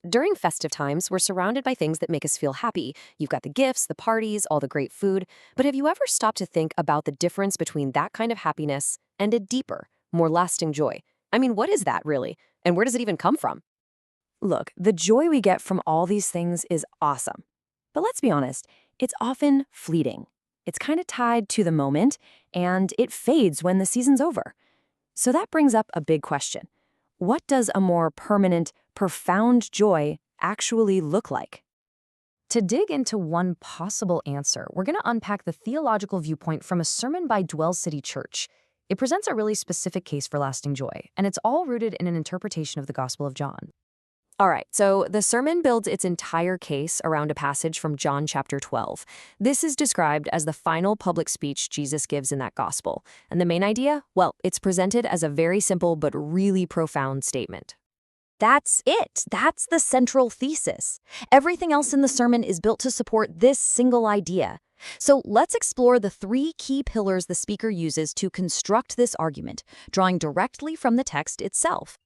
During festive times, we're surrounded by things that make us feel happy. You've got the gifts, the parties, all the great food. But have you ever stopped to think about the difference between that kind of happiness and a deeper, more lasting joy? I mean, what is that really? And where does it even come from? Look, the joy we get from all these things is awesome. But let's be honest, it's often fleeting. It's kind of tied to the moment, and it fades when the season's over. So that brings up a big question. What does a more permanent, profound joy actually look like? To dig into one possible answer, we're going to unpack the theological viewpoint from a sermon by Dwell City Church. It presents a really specific case for lasting joy, and it's all rooted in an interpretation of the Gospel of John. All right, so the sermon builds its entire case around a passage from John chapter 12. This is described as the final public speech Jesus gives in that gospel. And the main idea? Well, it's presented as a very simple but really profound statement. That's it. That's the central thesis. Everything else in the sermon is built to support this single idea. So let's explore the three key pillars the speaker uses to construct this argument, drawing directly from the text itself.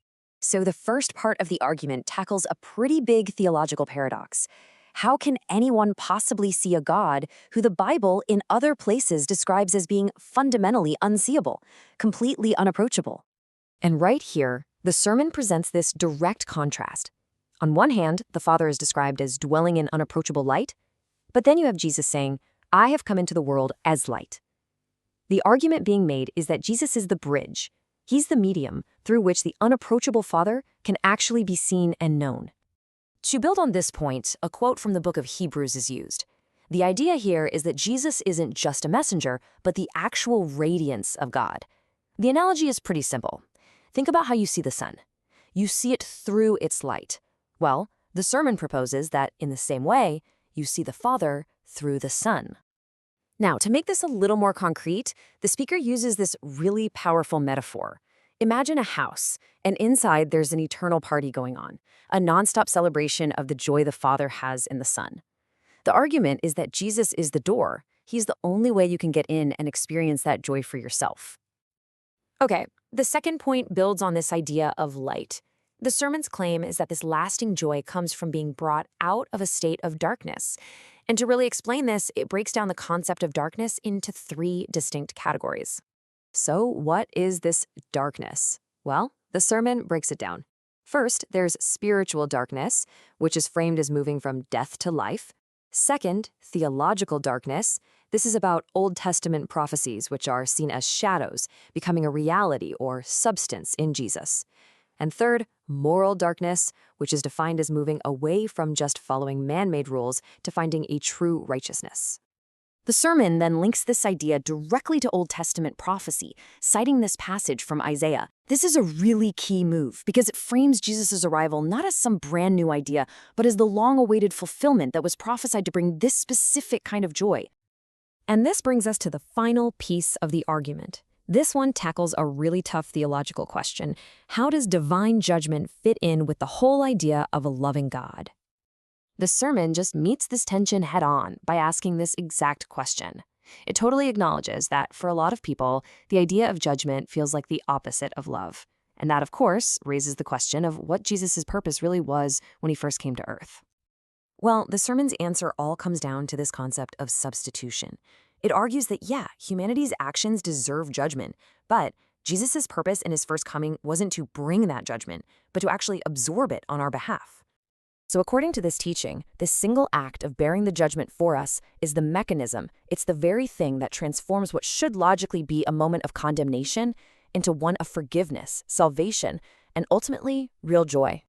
So the first part of the argument tackles a pretty big theological paradox. How can anyone possibly see a God who the Bible in other places describes as being fundamentally unseeable, completely unapproachable? And right here, the sermon presents this direct contrast. On one hand, the Father is described as dwelling in unapproachable light, but then you have Jesus saying, "I have come into the world as light." The argument being made is that Jesus is the bridge. He's the medium through which the unapproachable Father can actually be seen and known. To build on this point, a quote from the book of Hebrews is used. The idea here is that Jesus isn't just a messenger, but the actual radiance of God. The analogy is pretty simple. Think about how you see the sun. You see it through its light. Well, the sermon proposes that, in the same way, you see the Father through the Son. Now, to make this a little more concrete, the speaker uses this really powerful metaphor. Imagine a house, and inside there's an eternal party going on, a nonstop celebration of the joy the Father has in the Son. The argument is that Jesus is the door. He's the only way you can get in and experience that joy for yourself. Okay, the second point builds on this idea of light. The sermon's claim is that this lasting joy comes from being brought out of a state of darkness. And to really explain this, it breaks down the concept of darkness into three distinct categories. So what is this darkness? Well, the sermon breaks it down. First, there's spiritual darkness, which is framed as moving from death to life. Second, theological darkness. This is about Old Testament prophecies, which are seen as shadows, becoming a reality or substance in Jesus. And third, moral darkness, which is defined as moving away from just following man-made rules to finding a true righteousness. The sermon then links this idea directly to Old Testament prophecy, citing this passage from Isaiah. This is a really key move because it frames Jesus' arrival not as some brand new idea, but as the long-awaited fulfillment that was prophesied to bring this specific kind of joy. And this brings us to the final piece of the argument. This one tackles a really tough theological question. How does divine judgment fit in with the whole idea of a loving God? The sermon just meets this tension head-on by asking this exact question. It totally acknowledges that, for a lot of people, the idea of judgment feels like the opposite of love. And that, of course, raises the question of what Jesus' purpose really was when he first came to earth. Well, the sermon's answer all comes down to this concept of substitution. It argues that, yeah, humanity's actions deserve judgment, but Jesus' purpose in his first coming wasn't to bring that judgment, but to actually absorb it on our behalf. So according to this teaching, this single act of bearing the judgment for us is the mechanism, it's the very thing that transforms what should logically be a moment of condemnation into one of forgiveness, salvation, and ultimately, real joy.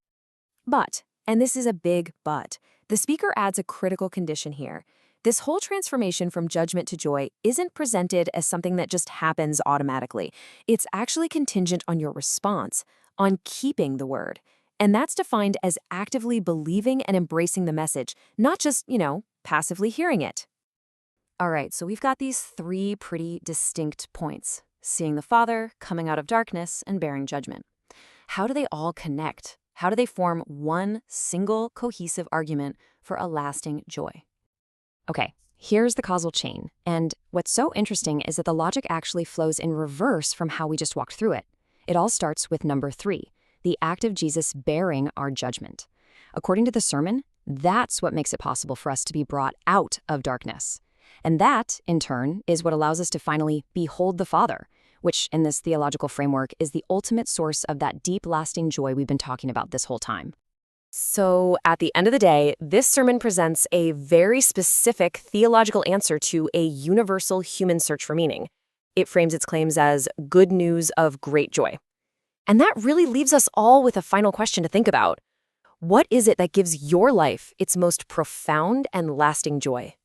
But, and this is a big but, the speaker adds a critical condition here. This whole transformation from judgment to joy isn't presented as something that just happens automatically. It's actually contingent on your response, on keeping the word. And that's defined as actively believing and embracing the message, not just, passively hearing it. All right, so we've got these three pretty distinct points: seeing the Father, coming out of darkness, and bearing judgment. How do they all connect? How do they form one single cohesive argument for a lasting joy? Okay, here's the causal chain. And what's so interesting is that the logic actually flows in reverse from how we just walked through it. It all starts with number 3, the act of Jesus bearing our judgment. According to the sermon, that's what makes it possible for us to be brought out of darkness. And that, in turn, is what allows us to finally behold the Father, which, in this theological framework, is the ultimate source of that deep, lasting joy we've been talking about this whole time. So, at the end of the day, this sermon presents a very specific theological answer to a universal human search for meaning. It frames its claims as good news of great joy. And that really leaves us all with a final question to think about. What is it that gives your life its most profound and lasting joy?